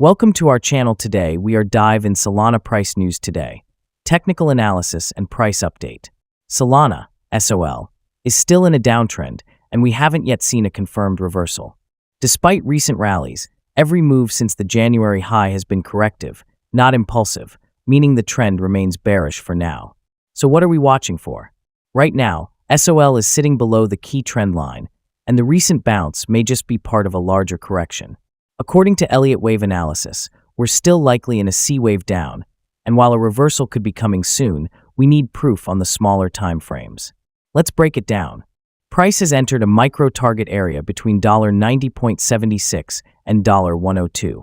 Welcome to our channel. Today we are dive in Solana price news today. Technical analysis and price update. Solana, SOL, is still in a downtrend and we haven't yet seen a confirmed reversal. Despite recent rallies, every move since the January high has been corrective, not impulsive, meaning the trend remains bearish for now. So what are we watching for? Right now, SOL is sitting below the key trend line, and the recent bounce may just be part of a larger correction. According to Elliott wave analysis, we're still likely in a C wave down, and while a reversal could be coming soon, we need proof on the smaller time frames. Let's break it down. Price has entered a micro-target area between $90.76 and $102.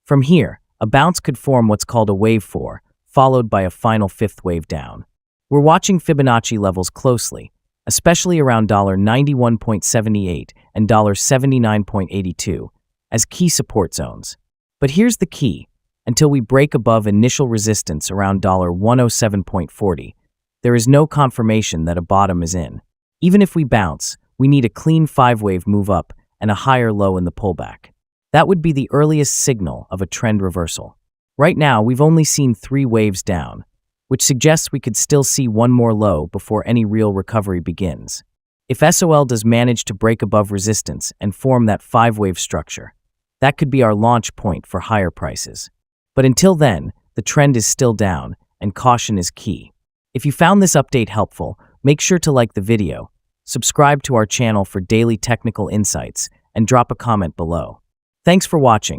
From here, a bounce could form what's called a wave 4, followed by a final fifth wave down. We're watching Fibonacci levels closely, especially around $91.78 and $79.82, as key support zones. But here's the key. Until we break above initial resistance around $107.40, there is no confirmation that a bottom is in. Even if we bounce, we need a clean 5-wave move up and a higher low in the pullback. That would be the earliest signal of a trend reversal. Right now, we've only seen 3 waves down, which suggests we could still see one more low before any real recovery begins. If SOL does manage to break above resistance and form that 5-wave structure, that could be our launch point for higher prices. But until then, the trend is still down, and caution is key. If you found this update helpful, make sure to like the video, subscribe to our channel for daily technical insights, and drop a comment below. Thanks for watching.